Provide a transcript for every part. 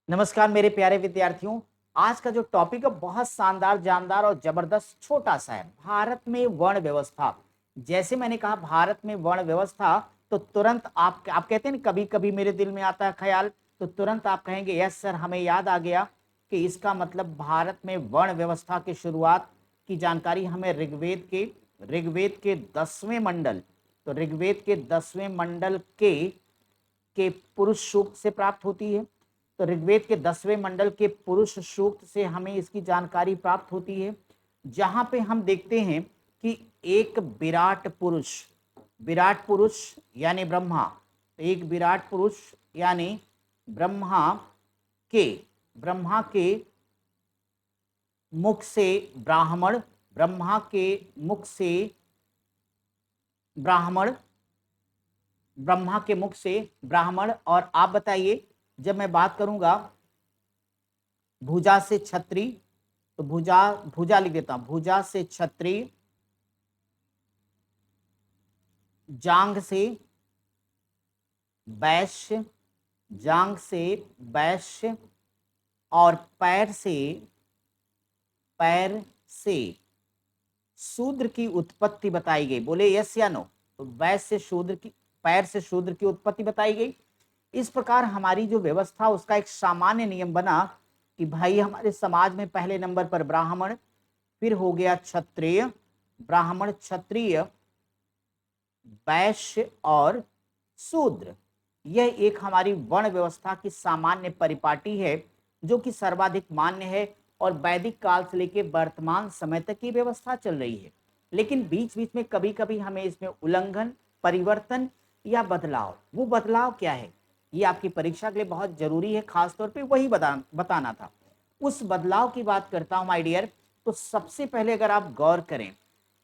नमस्कार मेरे प्यारे विद्यार्थियों। आज का जो टॉपिक है बहुत शानदार, जानदार और जबरदस्त छोटा सा है। भारत में वर्ण व्यवस्था। जैसे मैंने कहा भारत में वर्ण व्यवस्था, तो तुरंत आप कहते हैं ना, कभी कभी मेरे दिल में आता है ख्याल, तो तुरंत आप कहेंगे यस सर, हमें याद आ गया कि इसका मतलब भारत में वर्ण व्यवस्था की शुरुआत की जानकारी हमें ऋग्वेद के 10वें मंडल, तो ऋग्वेद के 10वें मंडल के पुरुष सूक्त से प्राप्त होती है। तो ऋग्वेद के 10वें मंडल के पुरुष सूक्त से हमें इसकी जानकारी प्राप्त होती है, जहां पे हम देखते हैं कि एक विराट पुरुष यानी ब्रह्मा, एक विराट पुरुष यानी ब्रह्मा के ब्रह्मा के मुख से ब्राह्मण ब्रह्मा के मुख से ब्राह्मण ब्रह्मा के मुख से ब्राह्मण। और आप बताइए, जब मैं बात करूंगा भुजा से क्षत्रिय, तो भुजा भुजा लिख देता हूं, भुजा से क्षत्रिय, जांग से वैश्य, जांग से वैश्य, और पैर से शूद्र की उत्पत्ति बताई गई। बोले यस या नो? तो वैश्य शूद्र की, पैर से शूद्र की उत्पत्ति बताई गई। इस प्रकार हमारी जो व्यवस्था, उसका एक सामान्य नियम बना कि भाई हमारे समाज में पहले नंबर पर ब्राह्मण, फिर हो गया क्षत्रिय, ब्राह्मण, क्षत्रिय, वैश्य और शूद्र। यह एक हमारी वर्ण व्यवस्था की सामान्य परिपाटी है, जो कि सर्वाधिक मान्य है और वैदिक काल से लेकर वर्तमान समय तक की व्यवस्था चल रही है। लेकिन बीच बीच में कभी कभी हमें इसमें उल्लंघन, परिवर्तन या बदलाव, वो बदलाव क्या है, ये आपकी परीक्षा के लिए बहुत जरूरी है, खासतौर पे वही बताना था। उस बदलाव की बात करता हूं माय डियर। तो सबसे पहले अगर आप गौर करें,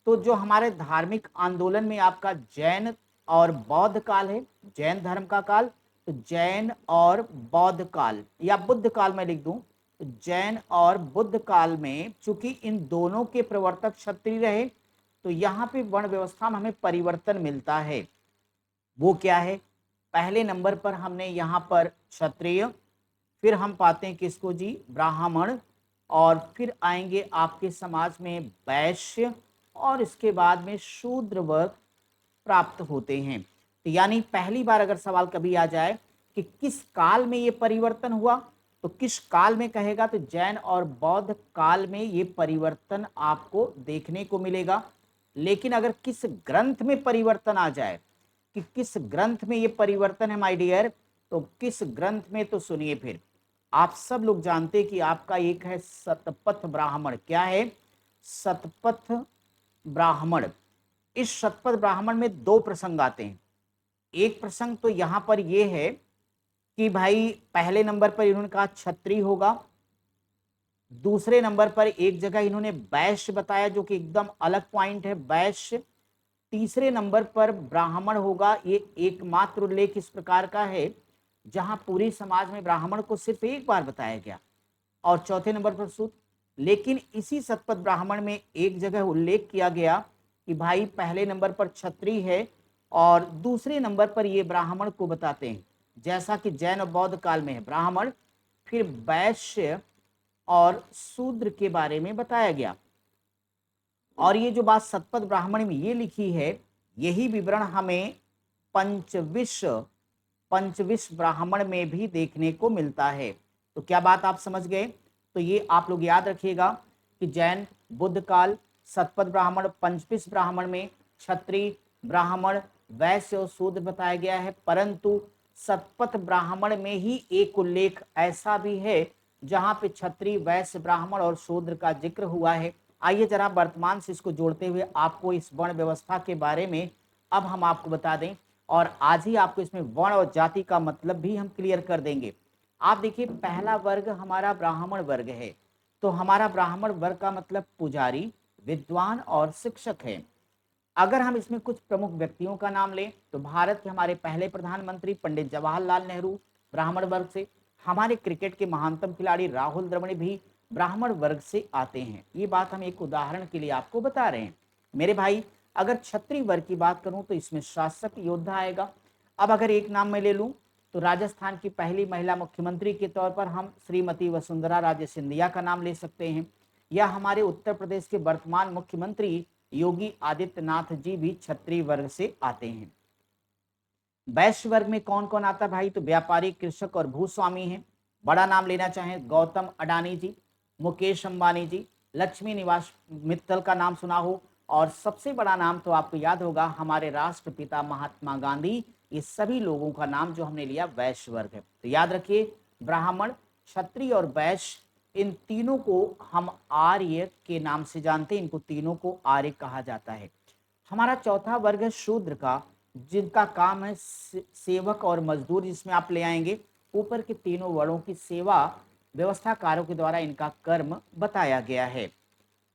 तो जो हमारे धार्मिक आंदोलन में आपका जैन और बौद्ध काल है, जैन धर्म का काल, तो जैन और बौद्ध काल या बुद्ध काल में लिख दूं, तो जैन और बुद्ध काल में चूंकि इन दोनों के प्रवर्तक क्षत्रिय रहे, तो यहाँ पे वर्ण व्यवस्था में हमें परिवर्तन मिलता है। वो क्या है? पहले नंबर पर हमने यहाँ पर क्षत्रिय, फिर हम पाते हैं किसको जी? ब्राह्मण, और फिर आएंगे आपके समाज में वैश्य, और इसके बाद में शूद्र वर्ग प्राप्त होते हैं। तो यानी पहली बार अगर सवाल कभी आ जाए कि किस काल में ये परिवर्तन हुआ, तो किस काल में कहेगा, तो जैन और बौद्ध काल में ये परिवर्तन आपको देखने को मिलेगा। लेकिन अगर किस ग्रंथ में परिवर्तन आ जाए कि किस ग्रंथ में ये परिवर्तन है माय डियर, तो किस ग्रंथ में, तो सुनिए फिर। आप सब लोग जानते कि आपका एक है शतपथ ब्राह्मण। क्या है? शतपथ ब्राह्मण। इस शतपथ ब्राह्मण में दो प्रसंग आते हैं। एक प्रसंग तो यहां पर यह है कि भाई पहले नंबर पर इन्होंने कहा क्षत्रिय होगा, दूसरे नंबर पर एक जगह इन्होंने वैश्य बताया, जो कि एकदम अलग पॉइंट है, वैश्य। तीसरे नंबर पर ब्राह्मण होगा। ये एकमात्र उल्लेख इस प्रकार का है जहां पूरी समाज में ब्राह्मण को सिर्फ एक बार बताया गया, और चौथे नंबर पर शूद्र। लेकिन इसी शतपथ ब्राह्मण में एक जगह उल्लेख किया गया कि भाई पहले नंबर पर क्षत्रिय है, और दूसरे नंबर पर ये ब्राह्मण को बताते हैं, जैसा कि जैन और बौद्ध काल में है ब्राह्मण, फिर वैश्य और शूद्र के बारे में बताया गया। और ये जो बात शतपथ ब्राह्मण में ये लिखी है, यही विवरण हमें पंचविश पंचविश ब्राह्मण में भी देखने को मिलता है। तो क्या बात आप समझ गए? तो ये आप लोग याद रखिएगा कि जैन, बुद्ध काल, शतपथ ब्राह्मण, पंचविश ब्राह्मण में क्षत्रिय, ब्राह्मण, वैश्य और शूद्र बताया गया है। परंतु शतपथ ब्राह्मण में ही एक उल्लेख ऐसा भी है जहां पे क्षत्रिय, वैश्य, ब्राह्मण और शूद्र का जिक्र हुआ है। आइए जरा वर्तमान से इसको जोड़ते हुए आपको इस वर्ण व्यवस्था के बारे में अब हम आपको बता दें, और आज ही आपको इसमें वर्ण और जाति का मतलब भी हम क्लियर कर देंगे। आप देखिए, पहला वर्ग हमारा ब्राह्मण वर्ग है। तो हमारा ब्राह्मण वर्ग का मतलब पुजारी, विद्वान और शिक्षक है। अगर हम इसमें कुछ प्रमुख व्यक्तियों का नाम लें, तो भारत के हमारे पहले प्रधानमंत्री पंडित जवाहरलाल नेहरू ब्राह्मण वर्ग से, हमारे क्रिकेट के महानतम खिलाड़ी राहुल द्रविड़ भी ब्राह्मण वर्ग से आते हैं। ये बात हम एक उदाहरण के लिए आपको बता रहे हैं मेरे भाई। अगर क्षत्रिय वर्ग की बात करूं, तो इसमें शासक योद्धा आएगा। अब अगर एक नाम मैं ले लूं, तो राजस्थान की पहली महिला मुख्यमंत्री के तौर पर हम श्रीमती वसुंधरा राजे सिंधिया का नाम ले सकते हैं, या हमारे उत्तर प्रदेश के वर्तमान मुख्यमंत्री योगी आदित्यनाथ जी भी क्षत्रिय वर्ग से आते हैं। वैश्य वर्ग में कौन कौन आता है भाई? तो व्यापारी, कृषक और भूस्वामी हैं। बड़ा नाम लेना चाहें, गौतम अडानी जी, मुकेश अंबानी जी, लक्ष्मी निवास मित्तल का नाम सुना हो, और सबसे बड़ा नाम तो आपको याद होगा हमारे राष्ट्रपिता महात्मा गांधी। ये सभी लोगों का नाम जो हमने लिया वैश्य वर्ग है। तो याद रखिए, ब्राह्मण, क्षत्रिय और वैश्य, इन तीनों को हम आर्य के नाम से जानते हैं। इनको तीनों को आर्य कहा जाता है। हमारा चौथा वर्ग है शूद्र का, जिनका काम है सेवक और मजदूर, जिसमें आप ले आएंगे ऊपर के तीनों वर्णों की सेवा व्यवस्थाकारों के द्वारा इनका कर्म बताया गया है।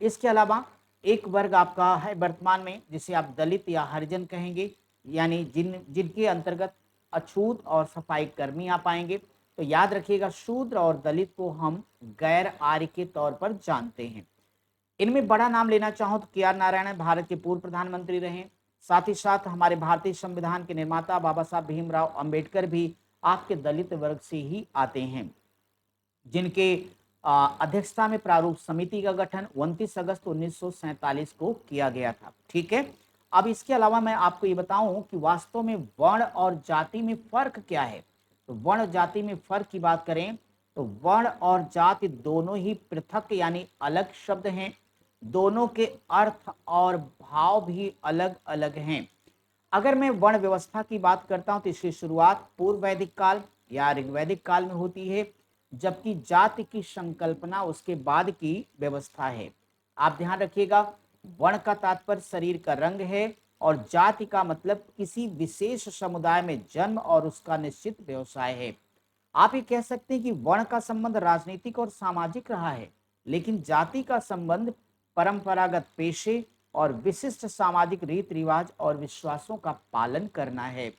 इसके अलावा एक वर्ग आपका है वर्तमान में जिसे आप दलित या हरिजन कहेंगे, यानी जिनके अंतर्गत अछूत और सफाई कर्मी आ पाएंगे। तो याद रखिएगा, शूद्र और दलित को हम गैर आर्य के तौर पर जानते हैं। इनमें बड़ा नाम लेना चाहूं तो के आर नारायण भारत के पूर्व प्रधानमंत्री रहे। साथ ही साथ हमारे भारतीय संविधान के निर्माता बाबा साहब भीमराव अंबेडकर भी आपके दलित वर्ग से ही आते हैं, जिनके अध्यक्षता में प्रारूप समिति का गठन 29 अगस्त 1947 को किया गया था। ठीक है, अब इसके अलावा मैं आपको ये बताऊं कि वास्तव में वर्ण और जाति में फर्क क्या है। तो वर्ण जाति में फर्क की बात करें तो वर्ण और जाति दोनों ही पृथक यानी अलग शब्द हैं। दोनों के अर्थ और भाव भी अलग अलग हैं। अगर मैं वर्ण व्यवस्था की बात करता हूं तो इसकी शुरुआत पूर्व वैदिक काल या ऋग्वैदिक काल में होती है, जबकि जाति की संकल्पना उसके बाद की व्यवस्था है। आप ध्यान रखिएगा, वर्ण का तात्पर्य शरीर का रंग है और जाति का मतलब किसी विशेष समुदाय में जन्म और उसका निश्चित व्यवसाय है। आप ये कह सकते हैं कि वर्ण का संबंध राजनीतिक और सामाजिक रहा है, लेकिन जाति का संबंध परंपरागत पेशे और विशिष्ट सामाजिक रीति रिवाज और विश्वासों का पालन करना है।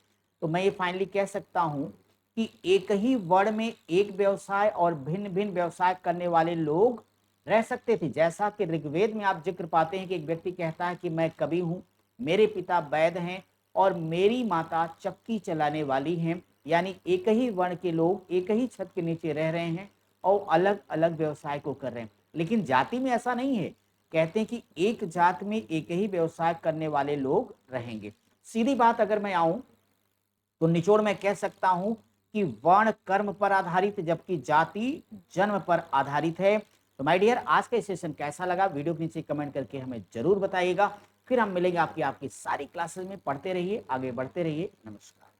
तो मैं ये फाइनली कह सकता हूं कि एक ही वर्ण में एक व्यवसाय और भिन्न भिन्न व्यवसाय करने वाले लोग रह सकते थे। जैसा कि ऋग्वेद में आप जिक्र पाते हैं कि एक व्यक्ति कहता है कि मैं कवि हूं, मेरे पिता वैद्य हैं और मेरी माता चक्की चलाने वाली हैं, यानी एक ही वर्ण के लोग एक ही छत के नीचे रह रहे हैं और अलग अलग व्यवसाय को कर रहे हैं। लेकिन जाति में ऐसा नहीं है, कहते हैं कि एक जात में एक ही व्यवसाय करने वाले लोग रहेंगे। सीधी बात अगर मैं आऊं तो निचोड़ में कह सकता हूं कि वर्ण कर्म पर आधारित जबकि जाति जन्म पर आधारित है। तो माय डियर, आज का सेशन कैसा लगा वीडियो के नीचे कमेंट करके हमें जरूर बताइएगा। फिर हम मिलेंगे आपकी सारी क्लासेस में। पढ़ते रहिए, आगे बढ़ते रहिए। नमस्कार।